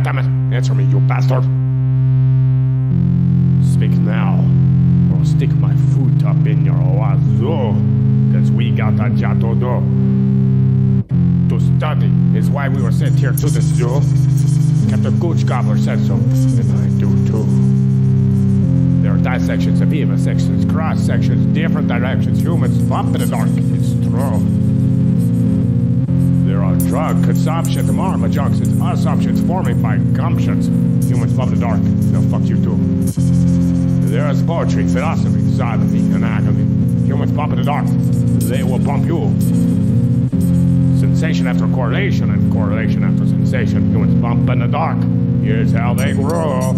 Goddammit! Answer me, you bastard! Speak now, or I'll stick my foot up in your wazoo, cause we got a job to do. To study is why we were sent here to the zoo. Captain Gooch Gobbler said so, and I do too. There are dissections, vivisections, cross-sections, different directions, humans bump in the dark, it's true. There are drug consumption, marma junctions, assumptions forming by gumptions. Humans bump in the dark, they'll fuck you too. There is poetry, philosophy, sodomy, anatomy. Humans bump in the dark, they will bump you. Sensation after correlation and correlation after sensation. Humans bump in the dark. Here's how they grow.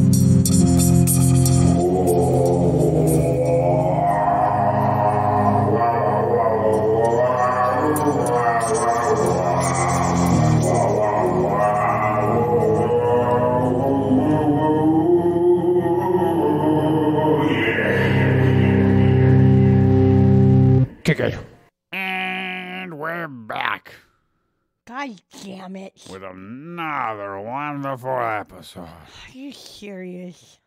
Kick it. And we're back. God damn it. With another wonderful episode. Are you serious?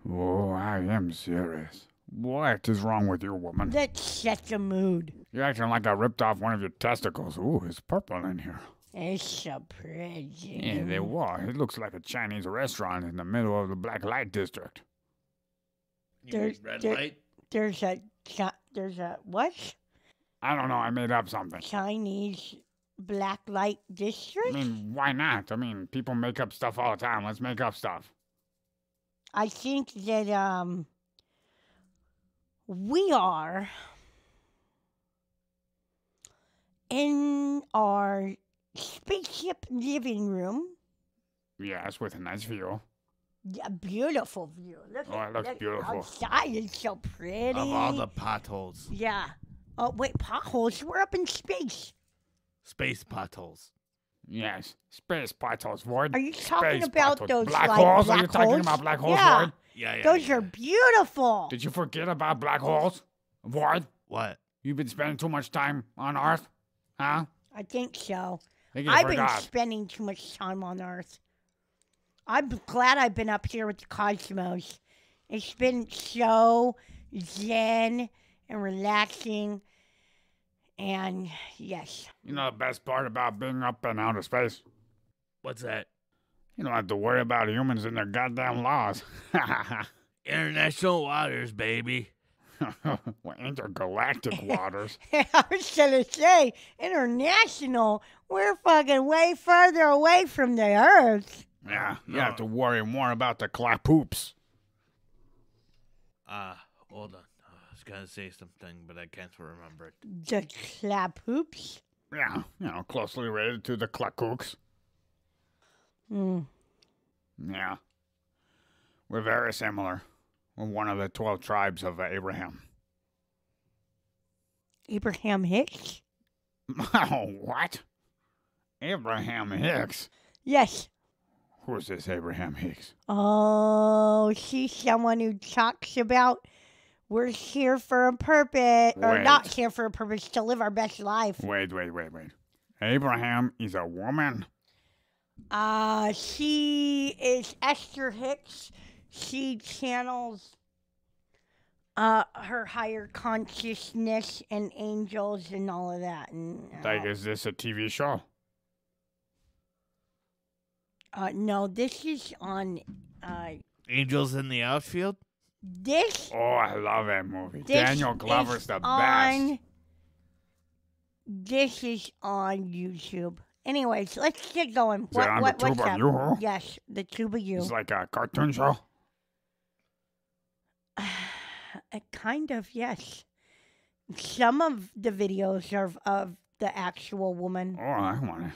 Oh, I am serious. What is wrong with you, woman? Let's set the mood. You're acting like I ripped off one of your testicles. Ooh, it's purple in here. It's so pretty. Yeah, they were. It looks like a Chinese restaurant in the middle of the black light district. There's light? There's a what? I don't know. I made up something. Chinese black light district? I mean, why not? I mean, people make up stuff all the time. Let's make up stuff. I think that we are in our spaceship living room. Yes, with a nice view. A beautiful view. Look Oh, it looks beautiful. Outside it's so pretty. Of all the potholes. Yeah. Oh, wait, potholes? We're up in space. Space potholes. Yes, space potholes, Void. Are you talking Space about potholes. those black like holes? black Are you talking holes? about black holes, Yeah. Void? Yeah. Those are beautiful. Did you forget about black holes, Void? What? You've been spending too much time on Earth, huh? I think so. I think you I've forgot. been spending too much time on Earth. I'm glad I've been up here with the cosmos. It's been so zen and relaxing. And yes. You know the best part about being up in outer space? What's that? You don't have to worry about humans and their goddamn laws. International waters, baby. Well, intergalactic waters. I was going to say, international, we're fucking way further away from the Earth. Yeah, you have to worry more about the clapoops. Hold on. I was going to say something, but I can't remember it. The clap hoops? Yeah, you know, closely related to the clacooks. Yeah. We're very similar. We're one of the 12 tribes of Abraham. Abraham Hicks? Oh, what? Abraham Hicks? Yes. Who's this Abraham Hicks? Oh, she's someone who talks about we're here for a purpose, or Wait. not here for a purpose, to live our best life. Wait. Abraham is a woman? She is Esther Hicks. She channels her higher consciousness and angels and all of that. And, Like, is this a TV show? no, this is on Angels in the outfield? this. Oh, I love that movie. This Daniel Glover's is the on, best. This is on YouTube. Anyways, let's get going. Is it on the Tube of You? Yes, the Tube of You. It's like a cartoon show? Kind of, yes. Some of the videos are of the actual woman. Oh, I want to.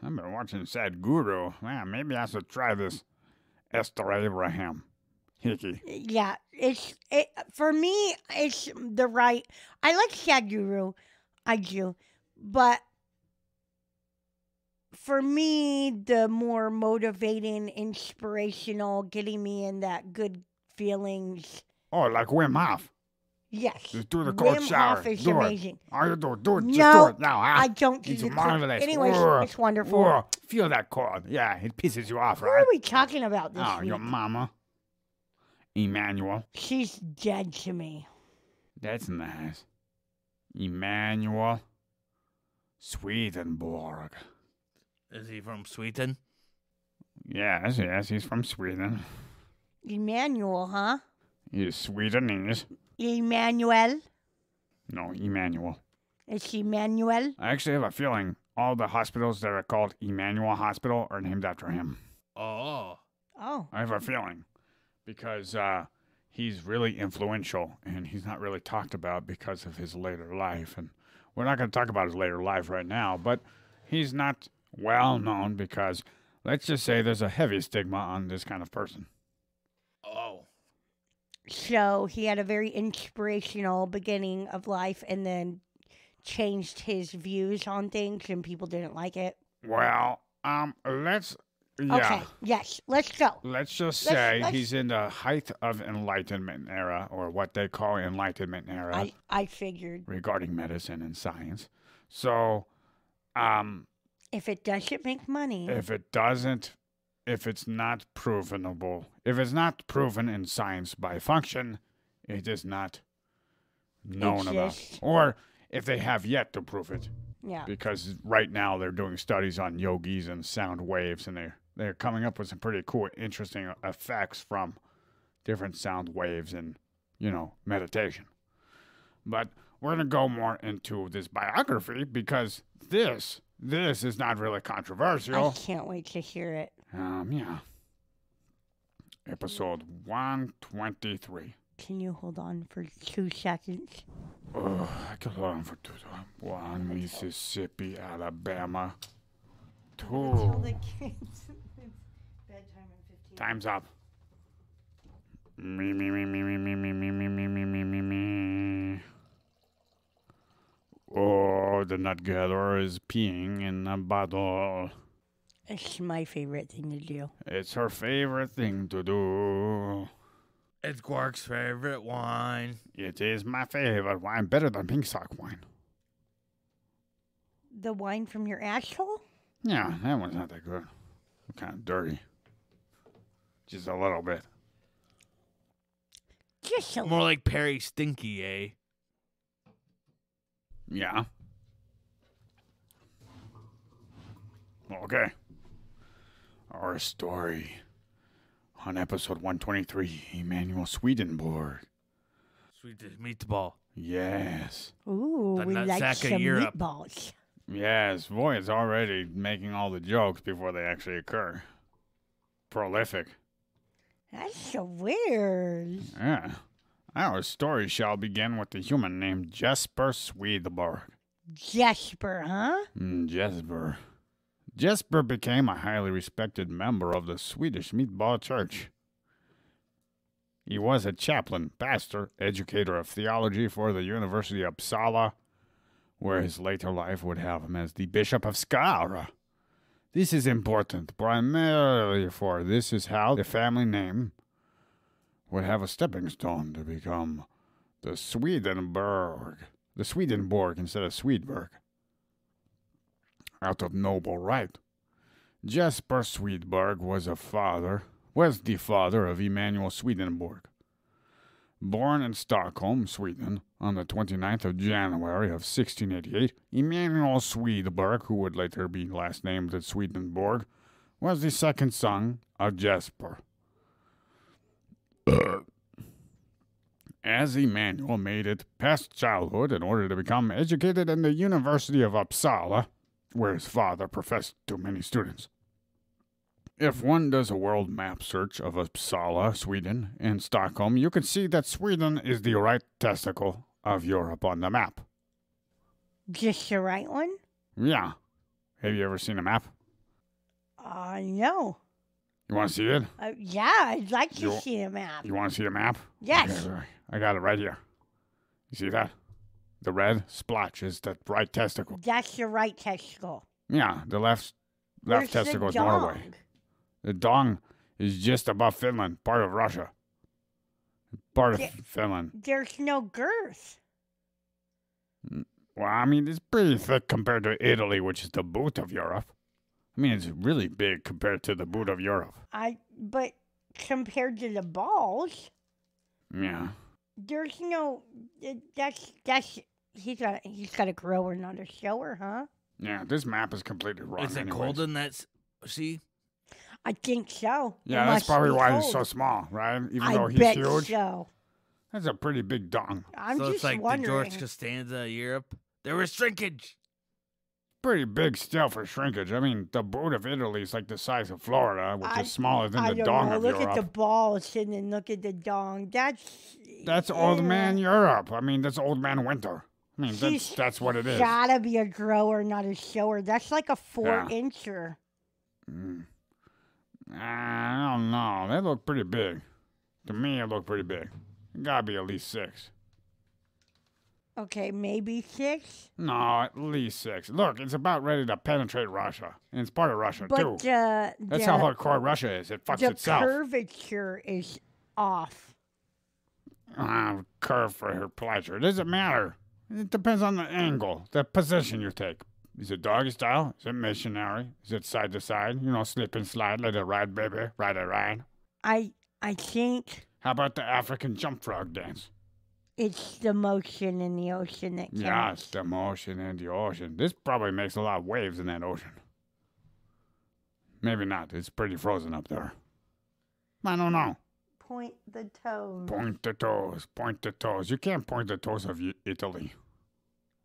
I've been watching Sad Guru. Man, maybe I should try this Esther Abraham Hickey. Yeah, for me, it's the right. I like Shaguru, I do, but for me, the more motivating, inspirational, getting me in that good feelings. Oh, like Wim Hof. Yes. Just do the cold Wim shower. Hof is do amazing. it. All you do it. Just No, do it now. Huh? I don't do It's the cold. marvelous. Anyways, Ugh. it's wonderful. Ugh. Feel that cold. Yeah, it pisses you off, Who right? are we talking about this Oh, week? your mama. Emanuel. She's dead to me. That's nice. Emanuel Swedenborg. Is he from Sweden? Yes, he's from Sweden. Emmanuel, huh? He's Swedenese. Emmanuel? No, Emanuel. It's Emmanuel? I actually have a feeling all the hospitals that are called Emanuel Hospital are named after him. Oh. Oh. I have a feeling. Because he's really influential, and he's not really talked about because of his later life. And we're not going to talk about his later life right now, but he's not well known because, let's just say, there's a heavy stigma on this kind of person. Oh. So he had a very inspirational beginning of life and then changed his views on things and people didn't like it. Well, let's... Yeah. Okay, yes, let's go. Let's just say he's in the height of Enlightenment era, or what they call Enlightenment era. I figured. Regarding medicine and science. So, if it doesn't make money. if it's not provenable, if it's not proven in science by function, it is not known about. Or if they have yet to prove it. Yeah. Because right now they're doing studies on yogis and sound waves, and they're coming up with some pretty cool, interesting effects from different sound waves and, meditation. But we're going to go more into this biography because this is not really controversial. I can't wait to hear it. Yeah. Episode 123. Can you hold on for 2 seconds? I can hold on for 2 seconds. 1, Mississippi, Alabama. 2. Bedtime in 15. Time's up. Me. Oh, the nut gatherer is peeing in a bottle. It's my favorite thing to do. It's her favorite thing to do. It's Quark's favorite wine. It is my favorite wine, better than pink sock wine. The wine from your asshole? Yeah, that one's not that good. Kind of dirty. Just a little bit. Just a More like Perry Stinky, eh? Yeah. Okay. Our story on episode 123, Emanuel Swedenborg. Swedish meatball. Yes. Ooh, The we like nutsack of some Europe. meatballs. Yes, boy, it's already making all the jokes before they actually occur. Prolific. That's so weird. Yeah. Our story shall begin with the human named Jasper Swedenborg. Jasper, huh? Jasper. Jasper became a highly respected member of the Swedish Meatball Church. He was a chaplain, pastor, educator of theology for the University of Uppsala, where his later life would have him as the Bishop of Skara. This is important, primarily for this is how the family name would have a stepping stone to become the Swedenborg. The Swedenborg instead of Swedberg. Out of noble right. Jasper Swedenborg was the father of Emanuel Swedenborg. Born in Stockholm, Sweden, on the 29th of January of 1688, Emanuel Swedenborg, who would later be last named as Swedenborg, was the second son of Jasper. As Emanuel made it past childhood in order to become educated in the University of Uppsala, where his father professed to many students. If one does a world map search of Uppsala, Sweden, and Stockholm, you can see that Sweden is the right testicle of Europe on the map. Just the right one? Yeah. Have you ever seen a map? No. You want to see it? Yeah, I'd like to see a map. You want to see a map? Yes. Okay, I got it right here. You see that? The red splotch is the right testicle. That's the right testicle. Yeah, the left Where's testicle is the Norway. dong? The dong is just above Finland, part of Russia. part of Finland. There's no girth. Well, I mean, it's pretty thick compared to Italy, which is the boot of Europe. I mean, it's really big compared to the boot of Europe. But compared to the balls, Yeah. there's no. That's he's got a grower, not a shower, huh? Yeah, this map is completely wrong. Is it anyways. cold in that sea? I think so. Yeah, It that's must probably be why cold. he's so small, right? Even I though he's bet huge. so. That's a pretty big dong. I'm So just it's like wondering. the George Costanza of Europe. There was shrinkage. Pretty big still for shrinkage. I mean, the boot of Italy is like the size of Florida, which is smaller than I the don't dong know. of Look Europe. at the balls and then look at the dong. That's Old man Europe. I mean, that's old man winter. I mean, He's that's what it is. Gotta be a grower, not a shower. That's like a 4 Yeah. incher. I don't know. They look pretty big. To me, it looked pretty big. It gotta be at least 6. Okay, maybe 6. No, at least 6. Look, it's about ready to penetrate Russia. And it's part of Russia, But too. That's how hardcore Russia is. It fucks the itself. curvature is off. Curve for her pleasure. It doesn't matter. It depends on the angle, the position you take. Is it doggy style? Is it missionary? Is it side to side? You know, slip and slide, let it ride, baby. Ride it, ride. I think How about the African jump frog dance? it's the motion in the ocean that counts. Yeah, it's the motion in the ocean. This probably makes a lot of waves in that ocean. Maybe not. It's pretty frozen up there. I don't know. Point the toes. Point the toes. Point the toes. You can't point the toes of Italy.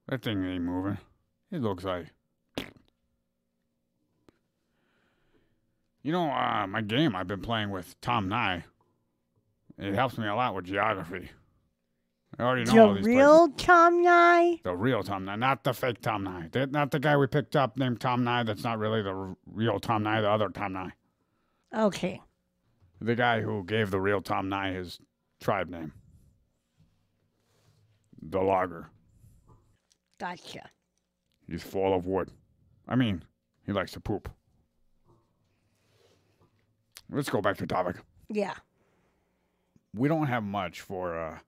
That thing ain't moving. It looks like. You know, my game I've been playing with Tom Nye. It helps me a lot with geography. I already know all The these real places. Tom Nye? The real Tom Nye, not the fake Tom Nye. Not the guy we picked up named Tom Nye. That's not really the real Tom Nye, the other Tom Nye. Okay. The guy who gave the real Tom Nye his tribe name. The logger. Gotcha. He's full of wood. I mean, he likes to poop. Let's go back to topic. Yeah. We don't have much for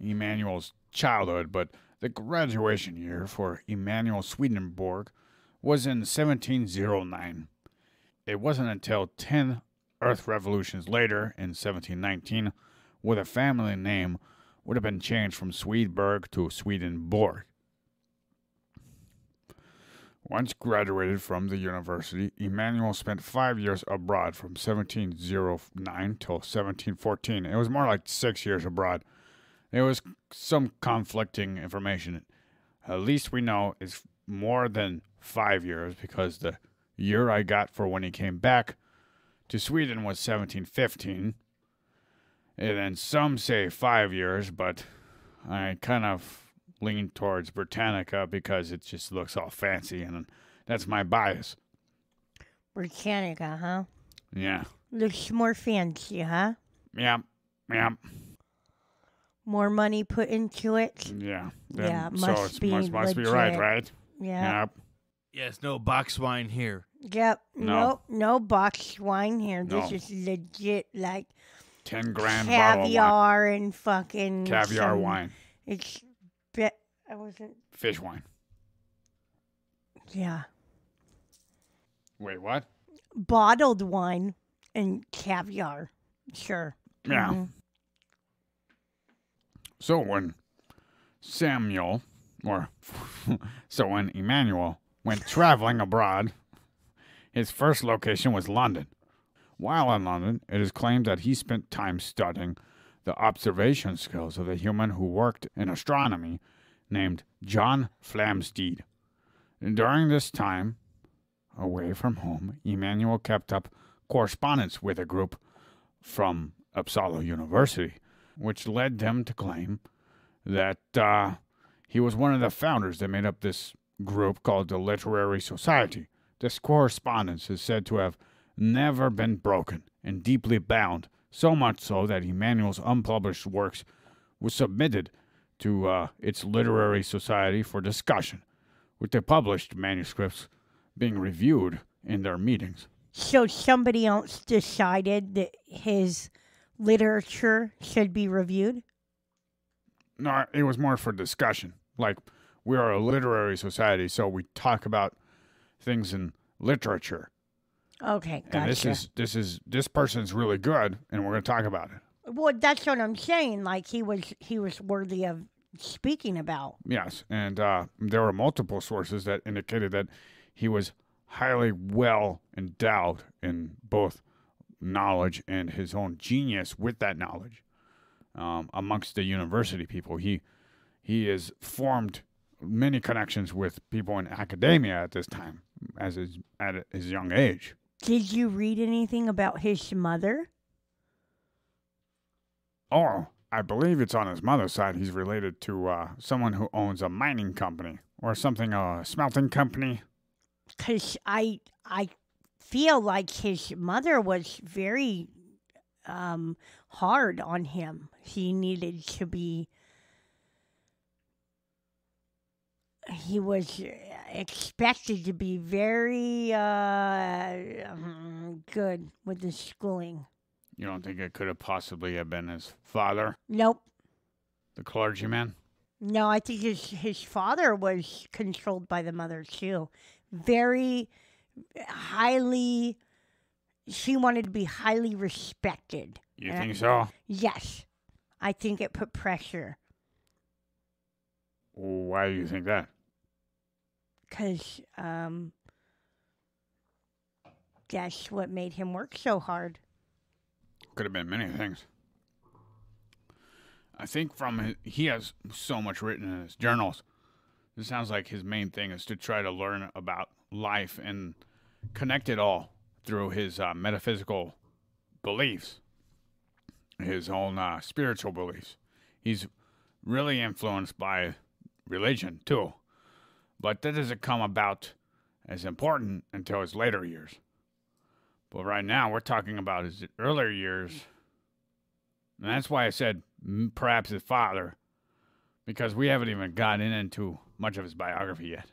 Emanuel's childhood, but the graduation year for Emanuel Swedenborg was in 1709. It wasn't until 10 Earth revolutions later, in 1719, where the family name would have been changed from Swedenborg to Swedenborg. Once graduated from the university, Emanuel spent 5 years abroad from 1709 till 1714. It was more like 6 years abroad. There was some conflicting information. At least we know it's more than 5 years, because the year I got for when he came back to Sweden was 1715. And then some say 5 years, but I kind of lean towards Britannica because it just looks all fancy, and that's my bias. Britannica, huh? Yeah. Looks more fancy, huh? Yep. Yep. More money put into it. Yeah. Yeah, so must it be must be legit. right? Yeah. Yep. Yes, no box wine here. Yep. No. Nope. No box wine here. This No. is legit, like 10 grand bottle of wine. caviar and fucking Caviar some- wine. It's I wasn't. Fish wine. Yeah. Wait, what? Bottled wine and caviar. Sure. Yeah. Mhm. So when Emanuel went traveling abroad, his first location was London. While in London, it is claimed that he spent time studying the observation skills of a human who worked in astronomy named John Flamsteed. During this time, away from home, Emanuel kept up correspondence with a group from Uppsala University, which led them to claim that he was one of the founders that made up this group called the Literary Society. This correspondence is said to have never been broken and deeply bound, so much so that Emanuel's unpublished works were submitted to its literary society for discussion, with the published manuscripts being reviewed in their meetings. So somebody else decided that his literature should be reviewed? No, it was more for discussion. Like, we are a literary society, so we talk about things in literature. Okay, gotcha. And this person's really good, and we're going to talk about it. Well, that's what I'm saying. Like, he was worthy of speaking about. Yes, and there were multiple sources that indicated that he was highly well endowed in both knowledge and his own genius with that knowledge. Amongst the university people, he has formed many connections with people in academia at this time, at his young age. Did you read anything about his mother? Oh, I believe it's on his mother's side. He's related to someone who owns a mining company or something, a smelting company. Because I feel like his mother was very hard on him. He needed to be... He was expected to be very good with his schooling. You don't think it could have possibly have been his father? Nope. The clergyman? No, I think his father was controlled by the mother too. Very highly, she wanted to be highly respected. You think so? Yes. I think it put pressure. Why do you think that? Because that's what made him work so hard. Could have been many things. I think he has so much written in his journals. It sounds like his main thing is to try to learn about life and connect it all through his metaphysical beliefs, his own spiritual beliefs. He's really influenced by religion, too. But that doesn't come about as important until his later years. But right now, we're talking about his earlier years. And that's why I said perhaps his father, because we haven't even gotten into much of his biography yet.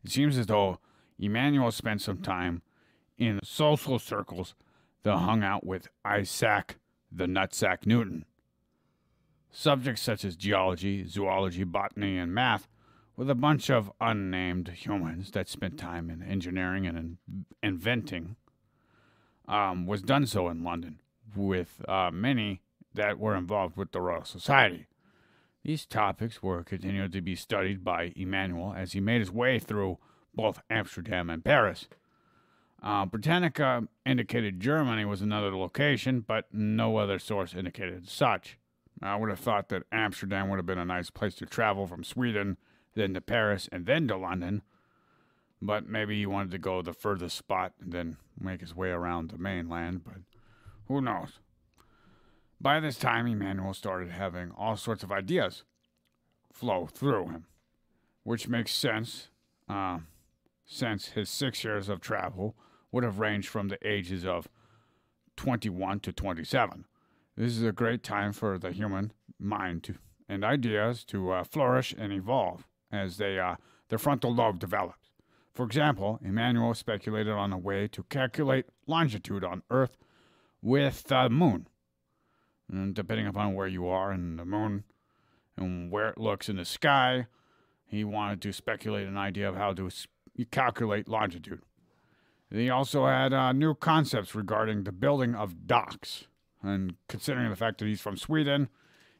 It seems as though Emanuel spent some time in social circles that hung out with Isaac the Nutsack Newton. Subjects such as geology, zoology, botany, and math, with a bunch of unnamed humans that spent time in engineering and inventing, was done so in London, with many that were involved with the Royal Society. These topics were continued to be studied by Emanuel as he made his way through both Amsterdam and Paris. Britannica indicated Germany was another location, but no other source indicated such. I would have thought that Amsterdam would have been a nice place to travel from Sweden, then to Paris, and then to London. But maybe he wanted to go the furthest spot and then make his way around the mainland, but who knows? By this time, Emanuel started having all sorts of ideas flow through him, which makes sense, since his 6 years of travel would have ranged from the ages of 21 to 27. This is a great time for the human mind and ideas to flourish and evolve as their frontal lobe develops. For example, Emanuel speculated on a way to calculate longitude on Earth with the moon. And depending upon where you are in the moon and where it looks in the sky, he wanted to speculate an idea of how to calculate longitude. He also had new concepts regarding the building of docks. And considering the fact that he's from Sweden,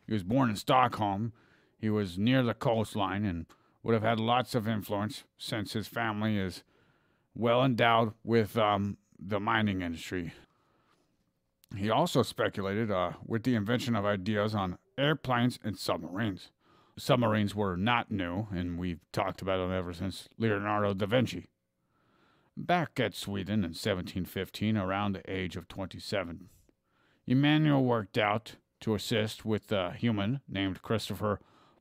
he was born in Stockholm, he was near the coastline and would have had lots of influence since his family is well endowed with the mining industry. He also speculated with the invention of ideas on airplanes and submarines. Submarines were not new, and we've talked about them ever since Leonardo da Vinci. Back at Sweden in 1715, around the age of 27, Emanuel worked out to assist with a human named Christopher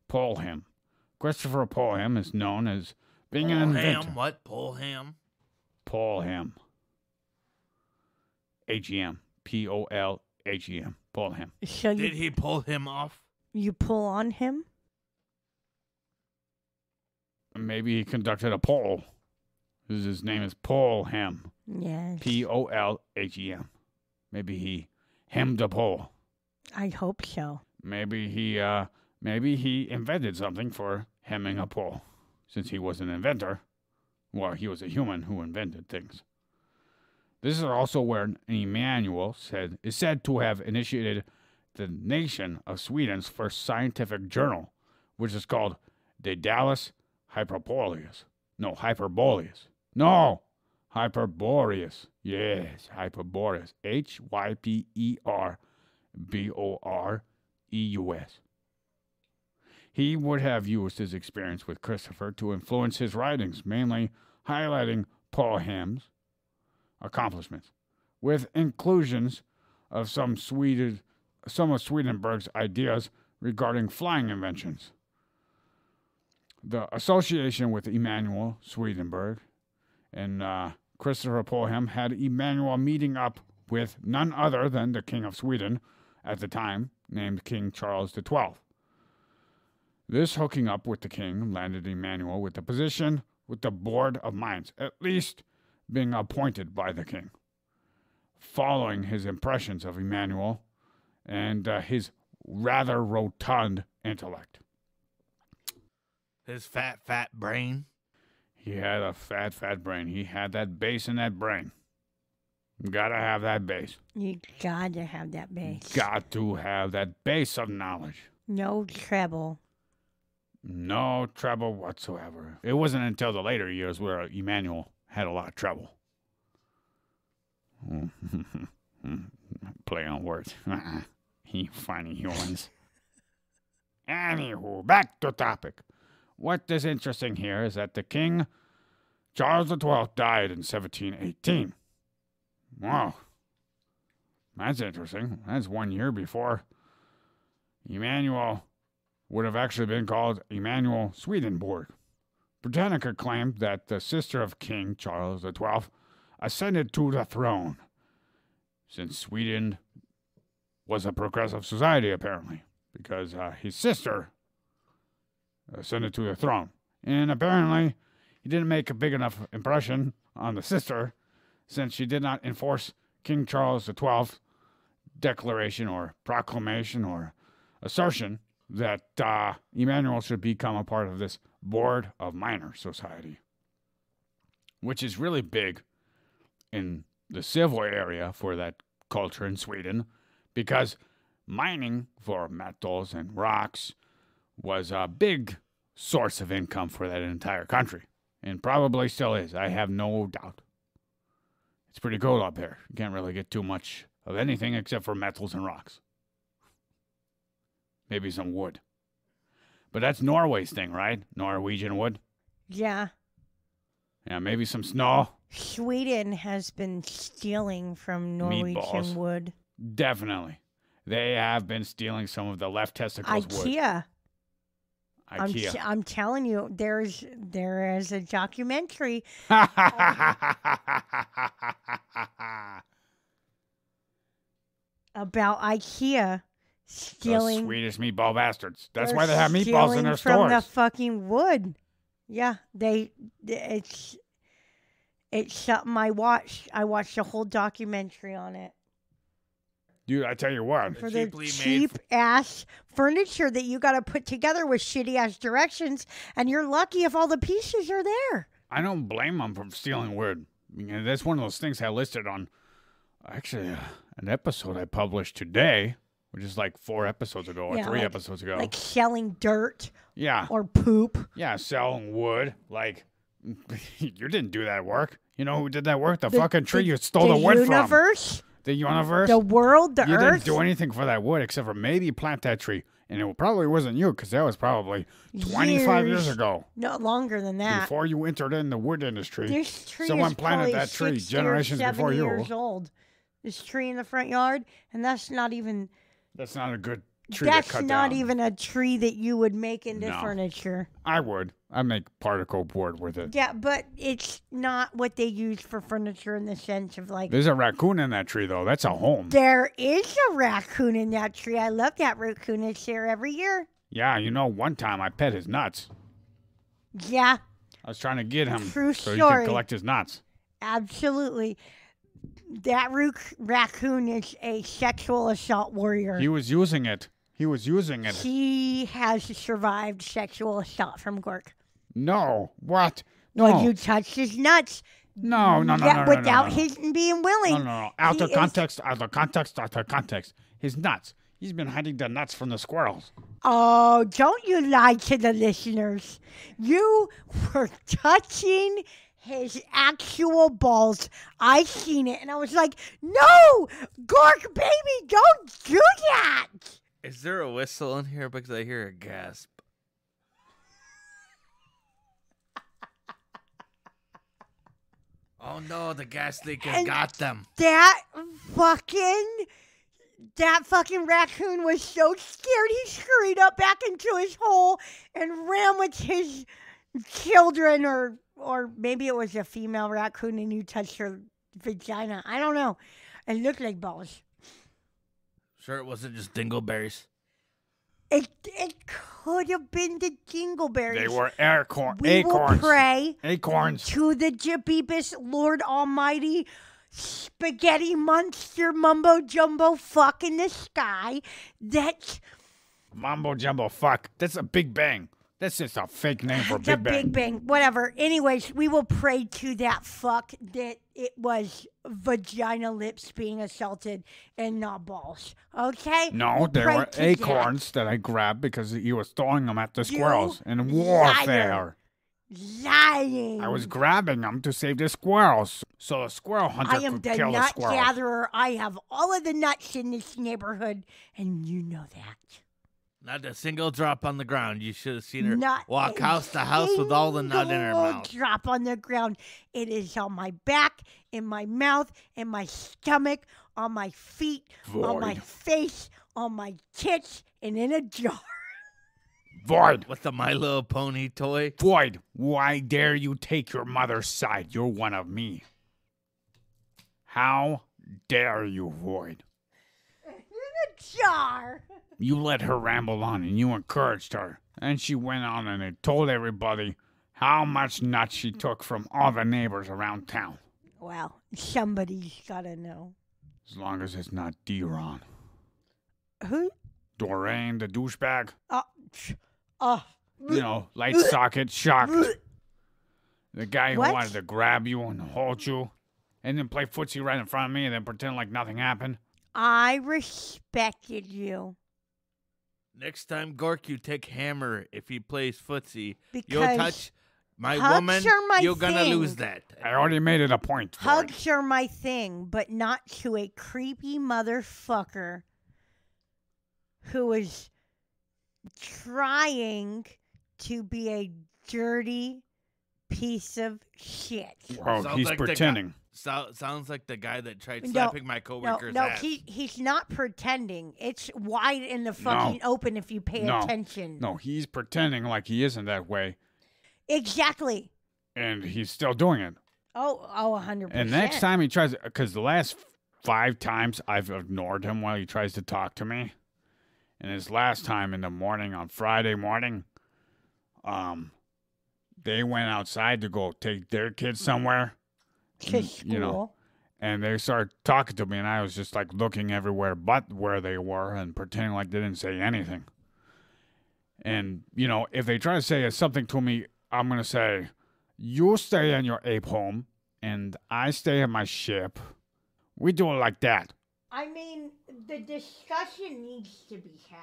Polhem. Christopher Polhem is known as being an inventor. What? Polhem? Polhem. H-E-M. P-O-L-H-E-M. Polhem. So Did he pull him off? you pull on him? Maybe he conducted a poll. His name is Polhem. Yes. P-O-L-H-E-M. Maybe he hemmed a pole. I hope so. Maybe he invented something for hemming a pole, since he was an inventor. Well, he was a human who invented things. This is also where Emanuel is said to have initiated the nation of Sweden's first scientific journal, which is called De Dallas Hyperboreus. Yes, Hyperboreus. Hyperboreus. He would have used his experience with Christopher to influence his writings, mainly highlighting Paul Ham's accomplishments, with inclusions of some of Swedenborg's ideas regarding flying inventions. The association with Emanuel Swedenborg and Christopher Polhem had Emanuel meeting up with none other than the King of Sweden at the time, named King Charles XII. This hooking up with the king landed Emanuel with the position with the Board of Mines, at least being appointed by the king. Following his impressions of Emanuel and his rather rotund intellect. His fat brain. He had a fat brain. He had that bass in that brain. Gotta have that bass. You gotta have that bass. Got to have that base of knowledge. No treble. No trouble whatsoever. It wasn't until the later years where Emanuel had a lot of trouble. Play on words. You funny humans. Anywho, back to topic. What is interesting here is that the King Charles XII died in 1718. Wow. That's interesting. That's 1 year before Emanuel would have actually been called Emanuel Swedenborg. Britannica claimed that the sister of King Charles XII ascended to the throne, since Sweden was a progressive society, apparently, because his sister ascended to the throne. And apparently, he didn't make a big enough impression on the sister, since she did not enforce King Charles XII's declaration or proclamation or assertion that Emanuel should become a part of this Board of Miners Society, which is really big in the civil area for that culture in Sweden, because mining for metals and rocks was a big source of income for that entire country, and probably still is. I have no doubt. It's pretty cool up there. You can't really get too much of anything except for metals and rocks. Maybe some wood. But that's Norway's thing, right? Norwegian wood? Yeah. Yeah, maybe some snow. Sweden has been stealing from Norwegian Meatballs. wood. Definitely. They have been stealing some of the left testicles wood. IKEA. IKEA. I'm telling you, there is a documentary about IKEA stealing. Those Swedish meatball bastards. That's why they have meatballs in their from stores. the fucking wood. Yeah, it's something I watched. I watched a whole documentary on it. Dude, I tell you what. For the cheap ass furniture that you got to put together with shitty ass directions, and you're lucky if all the pieces are there. I don't blame them for stealing wood. That's one of those things I listed on, actually, an episode I published today, which is like 4 episodes ago or 3 episodes ago. Like selling dirt. Yeah. Or poop. Yeah, selling wood. Like, you didn't do that work. You know who did that work? The fucking tree you stole the wood from. The universe? The world, the earth? You didn't do anything for that wood except for maybe plant that tree. And it probably wasn't you, because that was probably 25 years ago. No, longer than that. Before you entered in the wood industry. This tree someone is planted that tree generations before you. Years old. This tree in the front yard, and that's not even... That's not a good tree to cut down. That's not even a tree that you would make into furniture. I would. I'd make particle board with it. Yeah, but it's not what they use for furniture in the sense of like... There's a raccoon in that tree, though. That's a home. There is a raccoon in that tree. I love that raccoon. It's there every year. Yeah, one time I pet his nuts. Yeah. I was trying to get him True so story. he could collect his nuts. Absolutely. That raccoon is a sexual assault warrior. He was using it. He was using it. He has survived sexual assault from Gork. No. What? Well, No. you touched his nuts. No. Without his being willing. No. Out of context. His nuts. He's been hiding the nuts from the squirrels. Oh, don't you lie to the listeners. You were touching his actual balls. I seen it, and I was like, no, Gork, baby, don't do that. Is there a whistle in here? Because I hear a gasp. Oh no, the gas leak has got them. That fucking raccoon was so scared he scurried up back into his hole and ran with his children, or maybe it was a female raccoon and you touched her vagina. I don't know. It looked like balls. Sure it wasn't just dingleberries? It could have been the dingleberries. They were acorns. We will pray Acorns. to the Jabibus Lord Almighty spaghetti monster mumbo jumbo fuck in the sky that Mumbo jumbo fuck. That's a Big Bang. That's just a fake name for the Big Bang. Big Bang. Whatever. Anyways, we will pray to that fuck that it was vagina lips being assaulted and not balls. Okay? No, We'll they pray were to acorns that I grabbed because he was throwing them at the You squirrels in warfare. liar. Lying. I was grabbing them to save the squirrels, so the squirrel hunter I am could the kill the nut squirrels. gatherer. I have all of the nuts in this neighborhood, and you know that. Not a single drop on the ground. You should have seen her Not walk a house to house with all the nut in her single mouth. drop on the ground. It is on my back, in my mouth, in my stomach, on my feet, on my Void. face, on my tits, and in a jar. Void. With the My Little Pony toy. Void, why dare you take your mother's side? You're one of me. How dare you, Void? In a jar. You let her ramble on and you encouraged her. And she went on and it told everybody how much nuts she took from all the neighbors around town. Well, somebody's gotta know. As long as it's not D-Ron. Who? Doreen, the douchebag. Oh. You know, light socket, shocked. The guy who What? wanted to grab you and hold you. And then play footsie right in front of me and then pretend like nothing happened. I respected you. Next time, Gork, you take Hammer if he plays footsie. You'll Because touch my hugs woman, are my you're gonna thing. lose that. I already made it a point. Void. Hugs are my thing, but not to a creepy motherfucker who is trying to be a dirty piece of shit. Well, Sounds he's like the guy- pretending. Sounds like the guy that tried No, slapping my coworker's No, ass. he's not pretending. It's wide in the fucking open if you pay No. attention. No, he's pretending like he isn't that way. Exactly. And he's still doing it. Oh, 100%. And next time he tries, because the last 5 times I've ignored him while he tries to talk to me. And his last time in the morning, on Friday morning, they went outside to go take their kids somewhere. to school. You know, and they started talking to me, and I was just like looking everywhere but where they were and pretending like they didn't say anything. And, you know, if they try to say something to me, I'm going to say, you stay in your ape home, and I stay in my ship. We do it like that. I mean, the discussion needs to be had.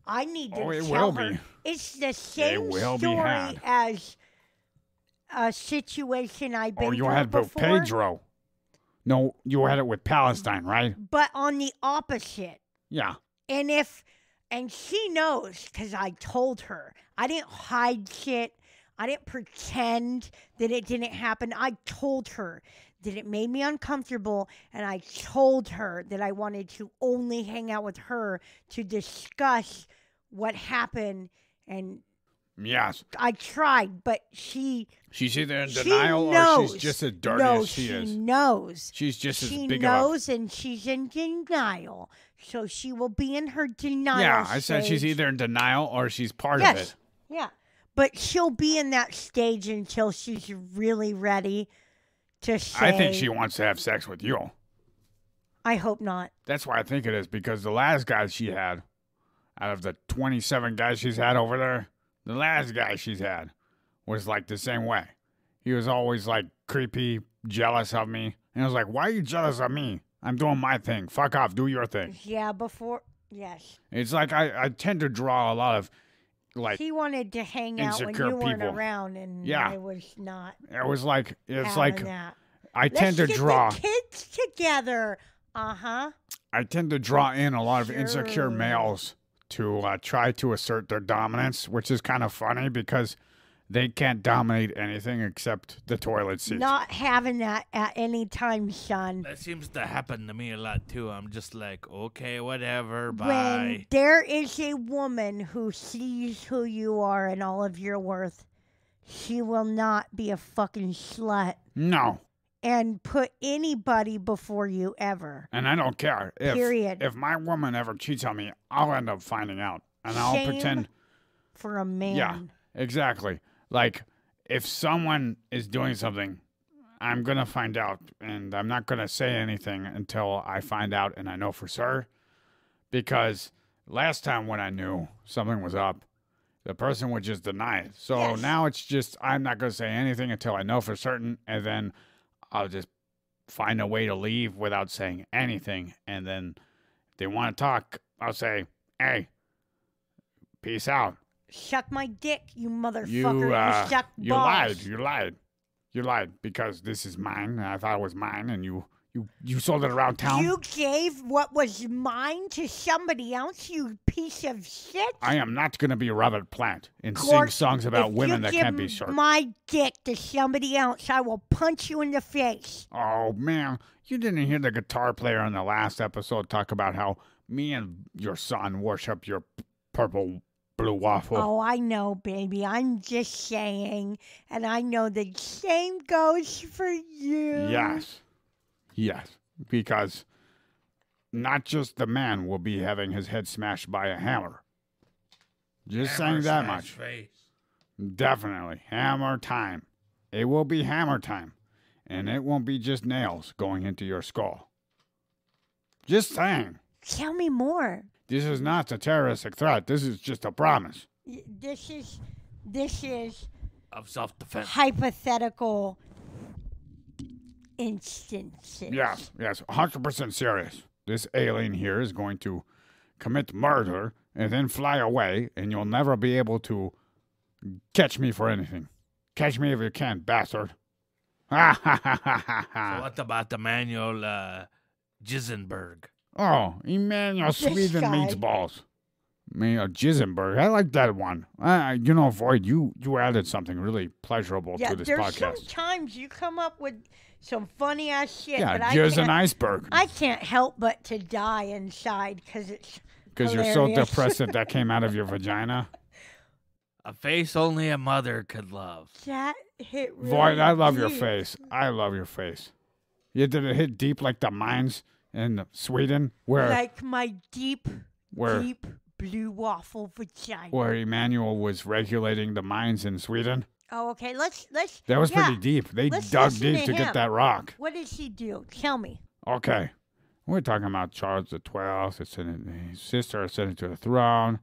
I need to Oh, it tell will her be. it's the same will be story had. as a situation I've been Oh, you through had it with before, Pedro. No, you had it with Palestine, right? but on the opposite. Yeah. And she knows because I told her. I didn't hide shit. I didn't pretend that it didn't happen. I told her that it made me uncomfortable, and I told her that I wanted to only hang out with her to discuss what happened. And Yes. I tried, but she's She's either in she denial knows. or she's just as dirty No, as she is. knows. She's just as She big knows, and she's in denial. So she will be in her denial. Yeah, I said she's stage. either in denial or she's part of Yes. it. Yeah. But she'll be in that stage until she's really ready to say. I think she wants to have sex with you. I hope not. That's why I think it is, because the last guy she had, out of the 27 guys she's had over there, the last guy she's had was like the same way. He was always like creepy, jealous of me. And I was like, why are you jealous of me? I'm doing my thing. Fuck off. Do your thing. Yeah, yes. It's like I tend to draw a lot of like He wanted to hang out when insecure you weren't people. around, and Yeah. I was not. It was like, it's having like, that. I tend to draw. Let's get the kids together. I tend to draw in a lot of insecure Sure. males to try to assert their dominance, which is kind of funny because they can't dominate anything except the toilet seat. Not having that at any time, son. That seems to happen to me a lot too. I'm just like, okay, whatever, When bye. there is a woman who sees who you are and all of your worth, she will not be a fucking slut No. and put anybody before you ever. And I don't care. Period. If my woman ever cheats on me, I'll end up finding out. And I'll Shame pretend. for a man. Yeah, exactly. Like, if someone is doing something, I'm going to find out. And I'm not going to say anything until I find out and I know for sure. Because last time when I knew something was up, the person would just deny it. So Yes. now it's just, I'm not going to say anything until I know for certain. And then I'll just find a way to leave without saying anything. And then if they want to talk, I'll say, hey, peace out. Suck my dick, you motherfucker. You suck you balls. lied. You lied because this is mine. And I thought it was mine, and you sold it around town. You gave what was mine to somebody else, you piece of shit. I am not going to be Robert Plant and Court, sing songs about if women you that can't be give served. my dick to somebody else, I will punch you in the face. Oh man, you didn't hear the guitar player in the last episode talk about how me and your son worship your purple blue waffle. Oh, I know, baby. I'm just saying. And I know the same goes for you. Yes, because not just the man will be having his head smashed by a hammer. Just saying that much. Face. Definitely. Hammer time. It will be hammer time. And it won't be just nails going into your skull. Just saying. Tell me more. This is not a terroristic threat. This is just a promise. This is Of self-defense. hypothetical instances. Yes, 100% serious. This alien here is going to commit murder and then fly away, and you'll never be able to catch me for anything. Catch me if you can, bastard. Ha ha ha ha ha So ha. what about Emanuel Swedenborg? Oh, Emanuel Sweden guy. meatballs. Jisenberg. I like that one. Void, you added something really pleasurable Yeah, to this there's podcast. sometimes you come up with some funny ass shit, Yeah, but I jizz can't, and iceberg. I can't help but to die inside because it's Because you're so hilarious. depressed that came out of your vagina. A face only a mother could love. That hit really Void, I love your deep. face. I love your face. Did it hit deep like the mines in Sweden where Like my deep where blue waffle vagina. where Emmanuel was regulating the mines in Sweden? Oh, okay. Let's. That was yeah. pretty deep. They Let's dug listen deep to to get him. that rock. What did he do? Tell me. Okay. We're talking about Charles XII. His sister ascended to the throne.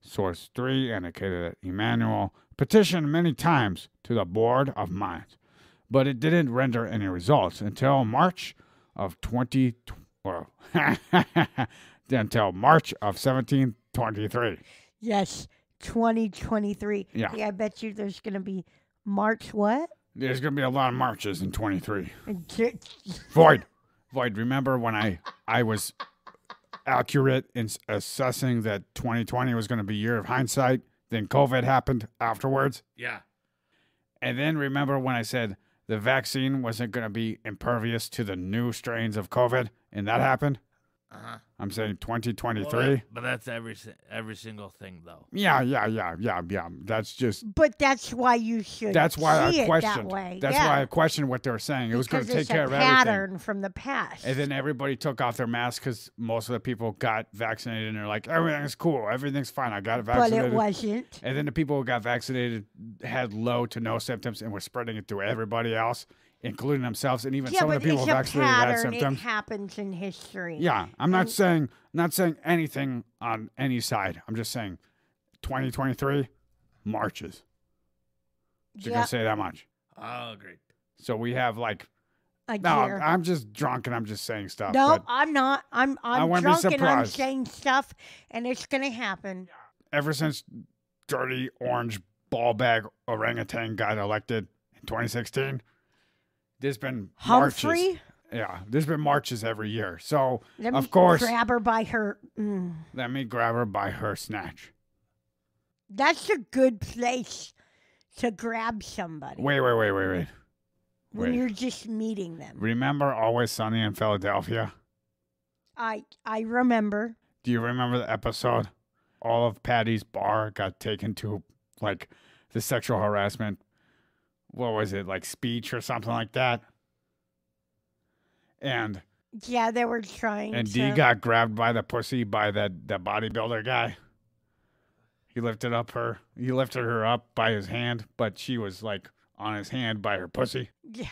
Source 3 indicated that Emmanuel petitioned many times to the Board of Mines, but it didn't render any results until March of 1723. Yes, 2023. Yeah. Hey, I bet you there's gonna be March what? There's going to be a lot of marches in 23. J- Void, remember when I was accurate in assessing that 2020 was going to be year of hindsight, then COVID happened afterwards? Yeah. And then remember when I said the vaccine wasn't going to be impervious to the new strains of COVID, and that happened? Uh-huh. I'm saying 2023. Well, but that's every single thing, though. Yeah. That's just. But that's why you should. That's why see I it questioned. that way. That's yeah. why I questioned what they were saying. It was going to Because take it's care a of everything. pattern from the past. And then everybody took off their masks because most of the people got vaccinated, and they're like, everything's cool, everything's fine. I got but vaccinated. it wasn't. And then the people who got vaccinated had low to no symptoms and were spreading it to everybody else. including themselves, and even Yeah, some of but the people it's have a actually had pattern. It symptoms. happens in history. Yeah, I'm not saying anything on any side. I'm just saying 2023 marches. Just gonna say that much. Oh, great. So we have like A no, year. I'm just drunk and I'm just saying stuff. No, but I'm not. I'm wouldn't be drunk and I'm surprised. saying stuff, and it's gonna happen. ever since dirty orange ball bag orangutan got elected in 2016, there's been marches. Humphrey, Yeah, there's been marches every year. So let me of course, grab her by her. let me grab her by her snatch. That's a good place to grab somebody Wait. when Wait. you're just meeting them. Remember Always Sunny in Philadelphia? I remember. Do you remember the episode? All of Patty's bar got taken to like the sexual harassment. What was it, like speech or something like that? And Yeah, they were trying and to. Dee got grabbed by the pussy by that bodybuilder guy. He lifted her up by his hand, but she was like on his hand by her pussy. Yeah.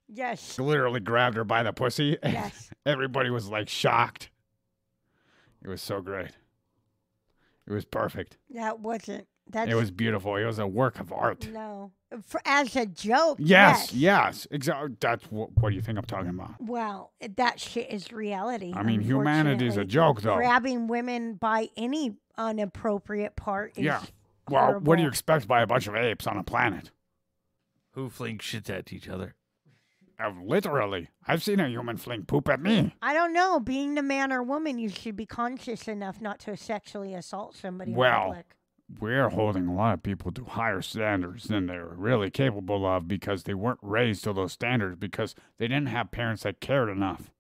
Yes. He literally grabbed her by the pussy. And Yes. everybody was like shocked. It was so great. It was perfect. That wasn't. That's It was beautiful. It was a work of art. no. As a joke. Yes, exactly. That's what do you think I'm talking about? Well, that shit is reality. I mean, humanity is a unfortunately. joke, though. Grabbing women by any inappropriate part is Yeah. Well, what do you horrible. expect by a bunch of apes on a planet? Who flings shit at each other? Literally. I've seen a human fling poop at me. I don't know. Being the man or woman, you should be conscious enough not to sexually assault somebody in Well, public. We're holding a lot of people to higher standards than they're really capable of because they weren't raised to those standards because they didn't have parents that cared enough.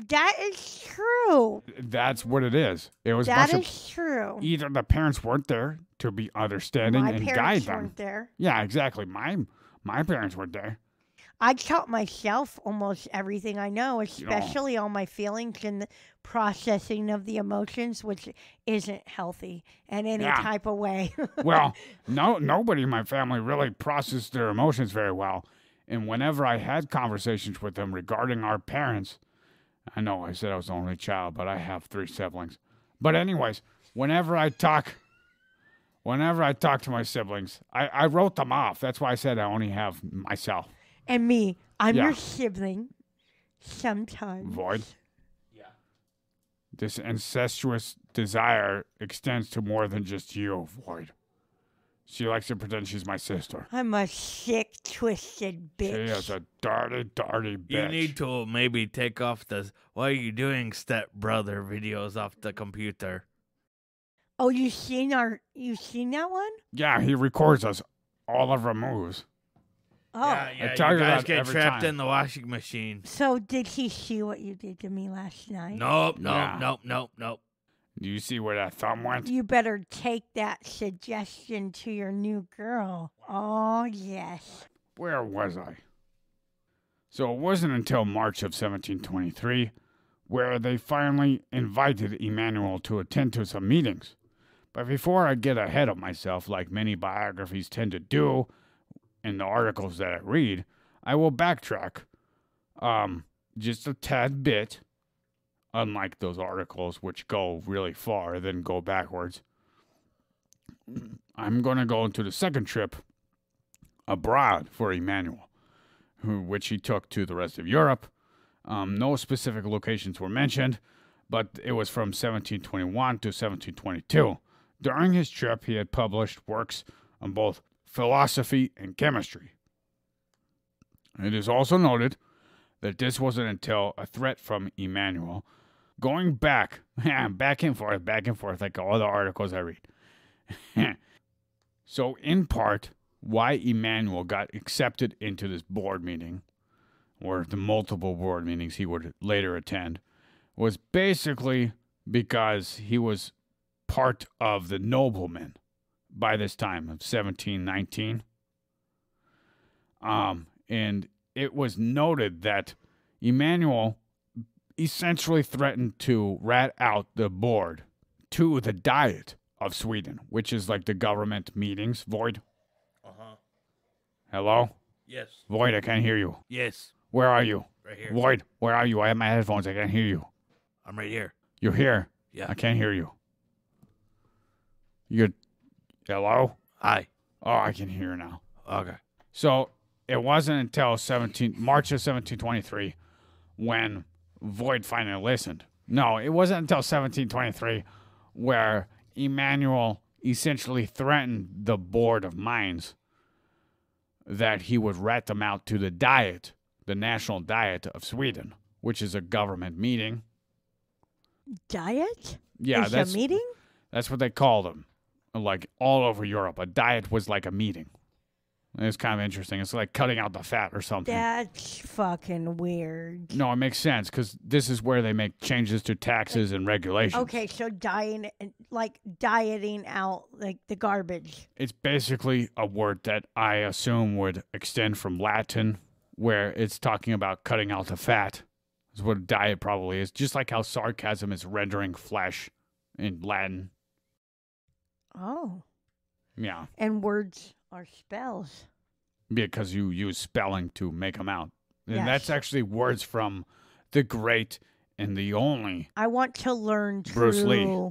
That is true. That's what it is. It was a That bunch is true. of either the parents weren't there to be understanding My and guide parents them. weren't there. Yeah, exactly. My parents weren't there. I taught myself almost everything I know, especially all my feelings and the processing of the emotions, which isn't healthy in any Yeah. type of way. Well, nobody in my family really processed their emotions very well. And whenever I had conversations with them regarding our parents, I know I said I was the only child, but I have 3 siblings. But anyways, whenever I talk to my siblings, I wrote them off. That's why I said I only have myself. And me, I'm Yeah. your sibling. Sometimes. Void. This incestuous desire extends to more than just you, Void. She likes to pretend she's my sister. I'm a sick, twisted She bitch. is a dirty bitch. You need to maybe take off the "What are you doing, step brother" videos off the computer. Oh, you seen that one? Yeah, he records us all of our moves. Oh, Yeah, tell you you guys that get every trapped time. in the washing machine. so did he see what you did to me last night? Nope. Do you see where that thumb went? You better take that suggestion to your new girl. Oh, yes. Where was I? So it wasn't until March of 1723 where they finally invited Emanuel to attend to some meetings. But before I get ahead of myself, like many biographies tend to do in the articles that I read, I will backtrack just a tad bit, unlike those articles which go really far, then go backwards. I'm going to go into the second trip abroad for Emanuel, which he took to the rest of Europe. No specific locations were mentioned, but it was from 1721 to 1722. During his trip, he had published works on both philosophy and chemistry. It is also noted that this wasn't until a threat from Emanuel, going back and forth, like all the articles I read. So, in part, why Emanuel got accepted into this board meeting, or the multiple board meetings he would later attend, was basically because he was part of the noblemen by this time of 1719. And it was noted that Emanuel essentially threatened to rat out the board to the Diet of Sweden, which is like the government meetings. Void? Uh-huh. Hello? Yes. Void, I can't hear you. Yes. Where are you? Right here. Void, where are you? I have my headphones. I can't hear you. I'm right here. You're here. Yeah. I can't hear you. You're... Hello? Hi. Oh, I can hear you now. Okay. So it wasn't until March of 1723 when Void finally listened. No, it wasn't until 1723 where Emanuel essentially threatened the Board of Mines that he would rat them out to the Diet, the National Diet of Sweden, which is a government meeting. Diet? Yeah, Is a meeting? That's what they called them. Like all over Europe, a diet was like a meeting. It's kind of interesting. It's like cutting out the fat or something. That's fucking weird. No, it makes sense because this is where they make changes to taxes and regulations. Okay, so dieting out like the garbage. It's basically a word that I assume would extend from Latin, where it's talking about cutting out the fat. That's what a diet probably is. Just like how sarcasm is rendering flesh in Latin. Oh. Yeah. And words are spells. Because you use spelling to make them out. And Yes. that's actually words from the great and the only I want to learn Bruce Lee.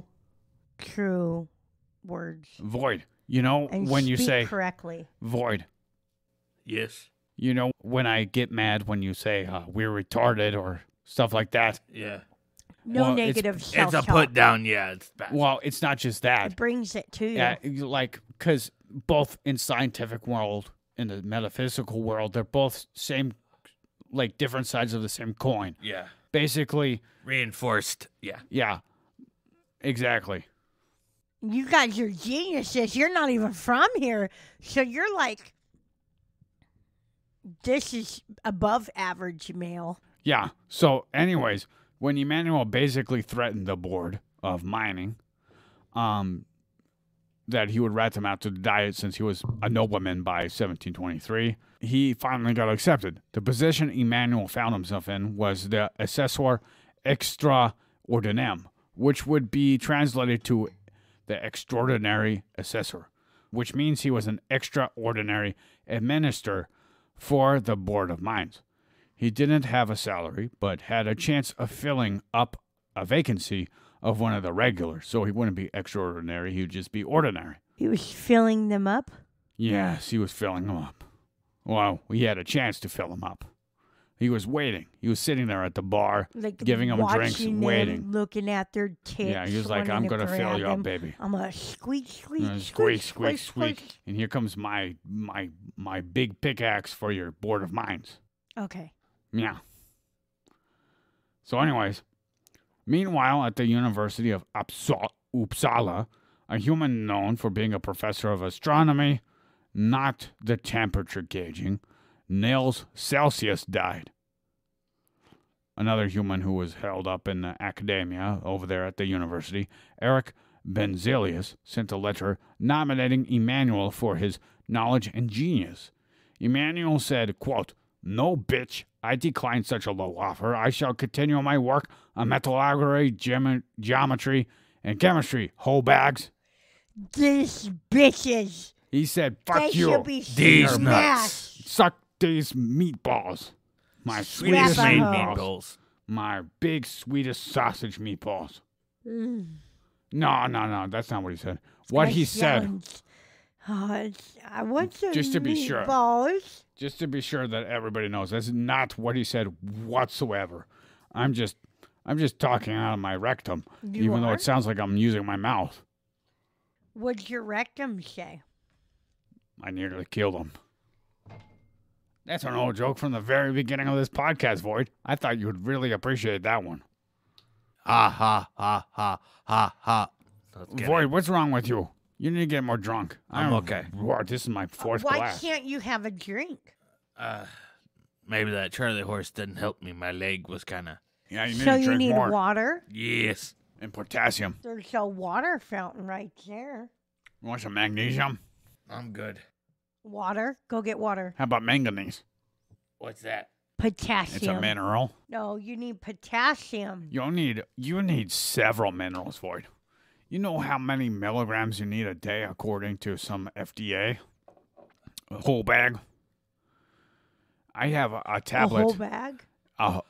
true words. Void. You know, And when you speak say correctly. Void, Yes. you know, when I get mad when you say we're retarded or stuff like that. Yeah. No Well, negative It's a self-talk. put down. Yeah, it's bad. Well, it's not just that. It brings it to you. Yeah, like, because both in scientific world and the metaphysical world, they're both same, like different sides of the same coin. Yeah. Basically, Reinforced. Yeah. yeah, exactly. You guys are geniuses. You're not even from here. So you're like, this is above average male. Yeah. So, anyways, when Emanuel basically threatened the board of mining, that he would rat them out to the Diet since he was a nobleman by 1723, he finally got accepted. The position Emanuel found himself in was the assessor extra ordinem, which would be translated to the extraordinary assessor, which means he was an extraordinary administrator for the Board of Mines. He didn't have a salary, but had a chance of filling up a vacancy of one of the regulars, so he wouldn't be extraordinary, he would just be ordinary. He was filling them up. Yes, he was filling them up. Well, he had a chance to fill them up. He was waiting. He was sitting there at the bar, Like giving them drinks, watching waiting. them, looking at their tits. Yeah, he was like, wanting I'm going to grab fill you up, them. baby. I'm going to squeak, squeak, Squeak, squeak, squeak. And here comes my big pickaxe for your Board of Mines. Okay. Yeah. So anyways, meanwhile, at the University of Uppsala, a human known for being a professor of astronomy, not the temperature gauging, Niels Celsius died. Another human who was held up in the academia over there at the university, Eric Benzelius, sent a letter nominating Emanuel for his knowledge and genius. Emanuel said, quote, "No, bitch, I decline such a low offer. I shall continue my work on metallurgy, geometry, and chemistry, whole bags." These bitches. He said, fuck They you. should be These smashed. nuts. Suck these meatballs. My Swedish Swedish Slap made a hoe. meatballs. meatballs. My big Swedish sausage meatballs. Mm. No, that's not what he said. What he said, Sounds- I want some Just to be sure. meatballs. just to be sure that everybody knows, that's not what he said whatsoever. I'm just talking out of my rectum, You even though are? it sounds like I'm using my mouth. What'd your rectum say? I nearly killed him. That's an old joke from the very beginning of this podcast, Void. I thought you would really appreciate that one. Ha ha ha ha ha ha. Let's get Void, what's wrong with you? You need to get more drunk. I'm okay. Wow, this is my fourth Why glass. can't you have a drink? Maybe that Charlie horse didn't help me. My leg was kind of. Yeah, you need So to you drink need more. water? Yes. And potassium. There's a water fountain right there. You want some magnesium? I'm good. Water? Go get water. How about manganese? What's that? Potassium. It's a mineral. No, you need potassium. You need several minerals, Void. You know how many milligrams you need a day according to some FDA? A whole bag? I have a A tablet. whole bag?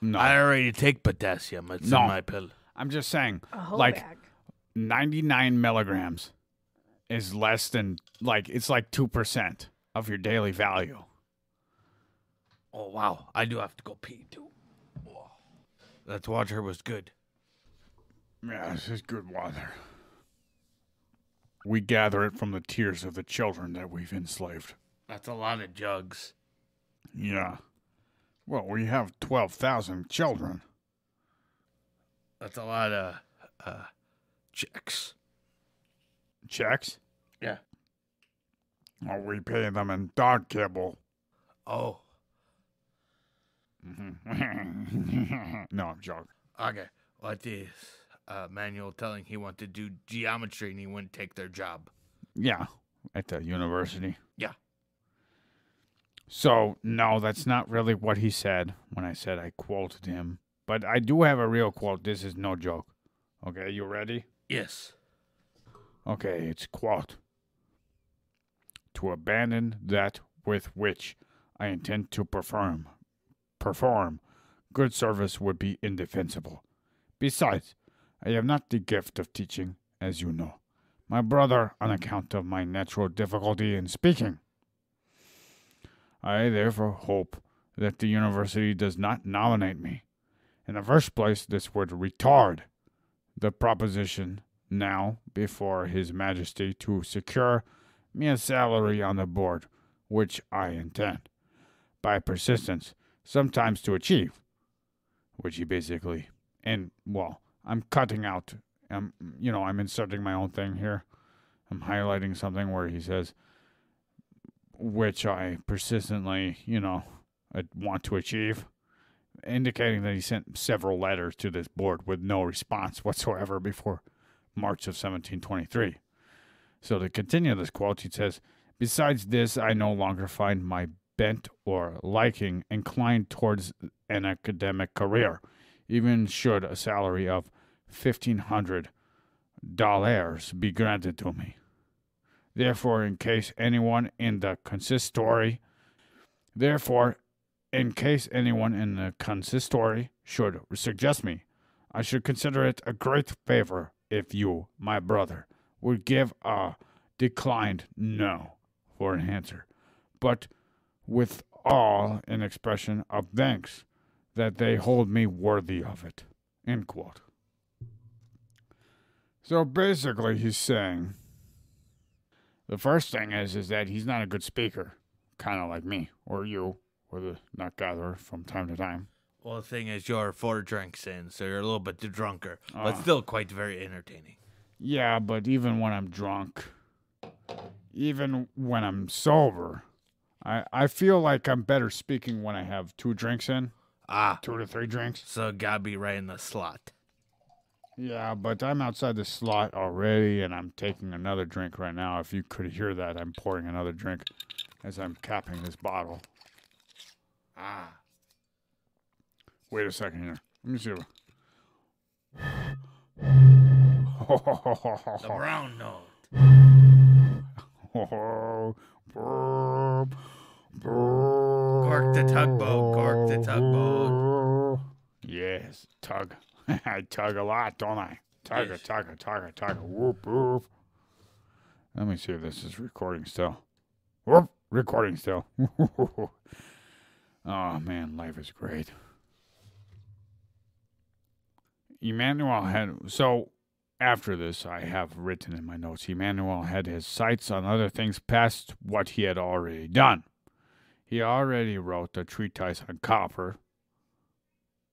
No, I already take potassium. It's No. in my pill. I'm just saying, A whole like bag. 99 milligrams is less than it's like 2% of your daily value. Oh, wow. I do have to go pee, too. Oh. That water was good. Yeah, this is good water. We gather it from the tears of the children that we've enslaved. That's a lot of jugs. Yeah. Well, we have 12,000 children. That's a lot of checks. Checks? Yeah. Oh, we pay them in dog kibble. Oh, No, I'm joking. okay. What is Manuel telling he wanted to do geometry and he wouldn't take their job? Yeah, at the university. Yeah. So, no, that's not really what he said when I said I quoted him. But I do have a real quote. This is no joke. Okay, you ready? Yes. Okay, it's quote. To abandon that with which I intend to perform good service would be indefensible. Besides, I have not the gift of teaching, as you know. My brother, on account of my natural difficulty in speaking. I therefore hope that the university does not nominate me. In the first place, this would retard the proposition now before His Majesty to secure me a salary on the board, which I intend, by persistence, sometimes to achieve, which he basically, and well, I'm cutting out, I'm inserting my own thing here. I'm highlighting something where he says, which I persistently, want to achieve, indicating that he sent several letters to this board with no response whatsoever before March of 1723. So to continue this quote, he says, besides this, I no longer find my bent or liking inclined towards an academic career, even should a salary of $1,500 be granted to me. Therefore, in case anyone in the consistory should suggest me, I should consider it a great favor if you, my brother, would give a declined no for an answer, but with all an expression of thanks that they hold me worthy of it. End quote. So basically he's saying the first thing is that he's not a good speaker, kind of like me or you or the nut gatherer from time to time. Well, the thing is, you're 4 drinks in, so you're a little bit drunker, but still quite very entertaining. Yeah, but even when I'm drunk, even when I'm sober, I feel like I'm better speaking when I have 2 drinks in. 2 to 3 drinks. So gotta be right in the slot. Yeah, but I'm outside the slot already, and I'm taking another drink right now. If you could hear that, I'm pouring another drink as I'm capping this bottle. Wait a second here. Let me see. The brown note. Cork the tugboat, cork the tugboat. Yes, tug. I tug a lot, don't I? Tugger, tugger. Whoop, whoop. Let me see if this is recording still. Whoop, recording still. Oh, man, life is great. Emanuel had... So, after this, I have written in my notes, Emanuel had his sights on other things past what he had already done. He already wrote a treatise on copper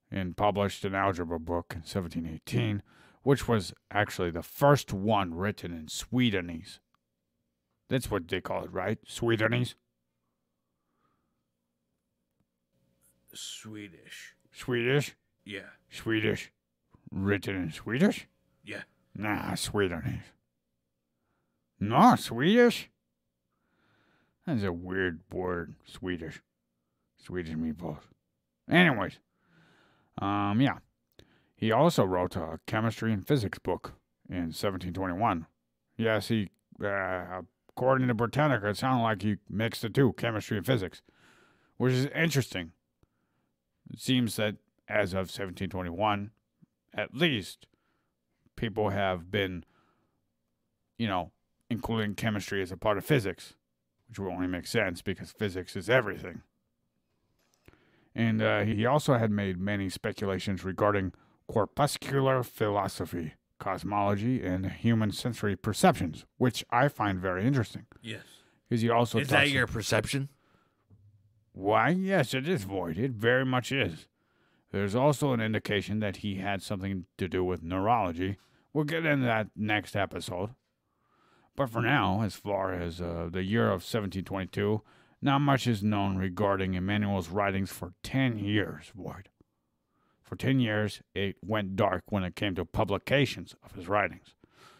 and published an algebra book in 1718, which was actually the first one written in Swedeneze. That's what they call it, right? Swedeneze? Swedish. Swedish? Yeah. Swedish. Written in Swedish? Yeah. Nah, Swedenese. No, Swedish? That's a weird word, Swedish. Swedish meatballs. Anyways, yeah. He also wrote a chemistry and physics book in 1721. Yes, according to Britannica, it sounded like he mixed the two, chemistry and physics, which is interesting. It seems that as of 1721, at least, people have been, including chemistry as a part of physics, which will only make sense because physics is everything. And he also had made many speculations regarding corpuscular philosophy, cosmology, and human sensory perceptions, which I find very interesting. Yes. Because he also Is that your perception? Why, yes, it is, Void. It very much is. There's also an indication that he had something to do with neurology. We'll get into that next episode. But for now, as far as the year of 1722, not much is known regarding Emanuel's writings for 10 years, Void. For 10 years, it went dark when it came to publications of his writings.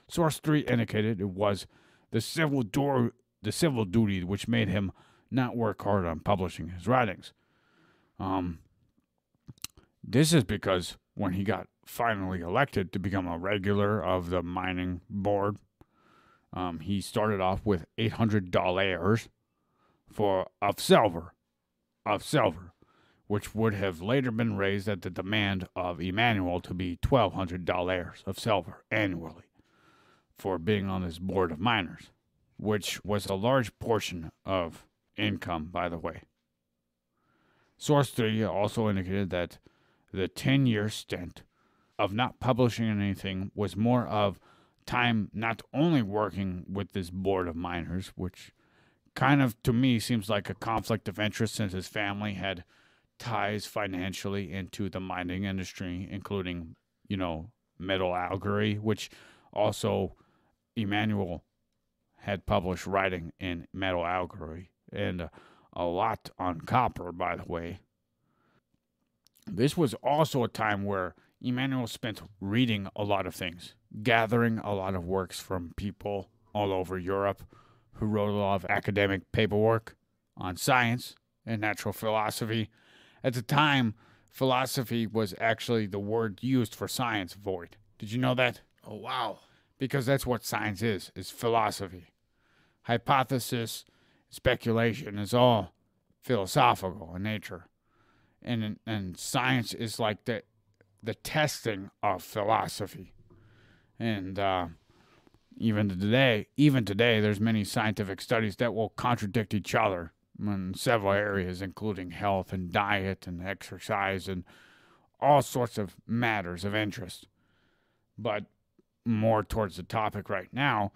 Source 3 indicated it was the civil duty which made him not work hard on publishing his writings. This is because when he got finally elected to become a regular of the mining board, he started off with $800 of silver, which would have later been raised at the demand of Emanuel to be $1,200 of silver annually for being on this board of miners, which was a large portion of income, by the way. Source 3 also indicated that the 10-year stint of not publishing anything was more of time not only working with this board of miners, which kind of, to me, seems like a conflict of interest since his family had ties financially into the mining industry, including, metallurgy, which also Emanuel had published writing in metallurgy, and a lot on copper, by the way. This was also a time where Emanuel spent reading a lot of things, gathering a lot of works from people all over Europe who wrote a lot of academic paperwork on science and natural philosophy. At the time, philosophy was actually the word used for science, Void. Did you know that? Oh, wow. Because that's what science is philosophy. Hypothesis, speculation is all philosophical in nature. And science is like the testing of philosophy. And even today, there's many scientific studies that will contradict each other in several areas, including health and diet and exercise and all sorts of matters of interest. But more towards the topic right now,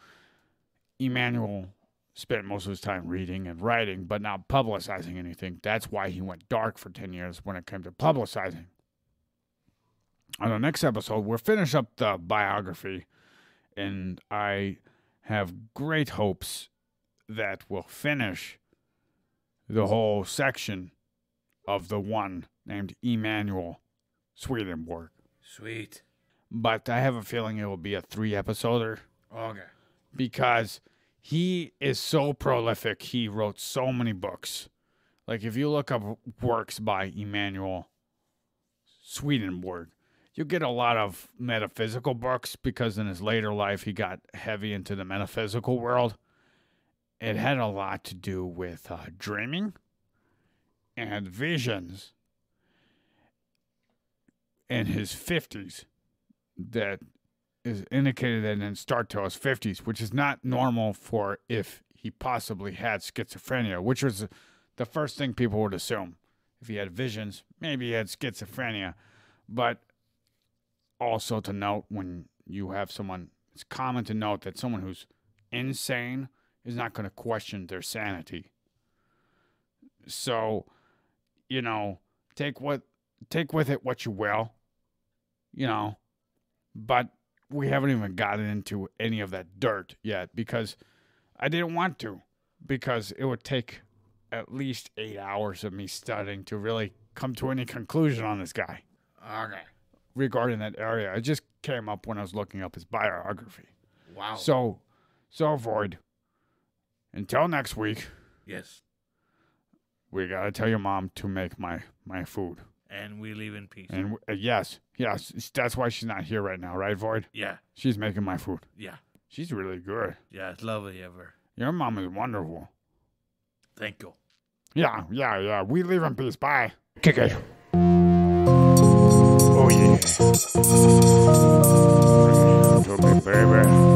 Emanuel spent most of his time reading and writing, but not publicizing anything. That's why he went dark for 10 years when it came to publicizing. On the next episode, we'll finish up the biography, and I have great hopes that we'll finish the whole section of the one named Emanuel Swedenborg. Sweet. But I have a feeling it will be a 3-episoder. Okay. Because he is so prolific. He wrote so many books. Like, if you look up works by Emanuel Swedenborg, you get a lot of metaphysical books because in his later life he got heavy into the metaphysical world. It had a lot to do with dreaming and visions in his 50s that is indicated that didn't start till his 50s, which is not normal for if he possibly had schizophrenia, which was the first thing people would assume. If he had visions, maybe he had schizophrenia. But also to note, when you have someone, it's common to note that someone who's insane is not going to question their sanity. So, take with it what you will, but we haven't even gotten into any of that dirt yet because I didn't want to, because it would take at least 8 hours of me studying to really come to any conclusion on this guy. Okay. Regarding that area. It just came up when I was looking up his biography. Wow. So Void, until next week. Yes. We gotta tell your mom to make my food. And we leave in peace. And yes, that's why she's not here right now, right, Void? Yeah. She's making my food. Yeah. She's really good. Yeah, it's lovely ever. Your mom is wonderful. Thank you. Yeah. We leave in peace. Bye. Kick it. Oh, yeah. To me, baby.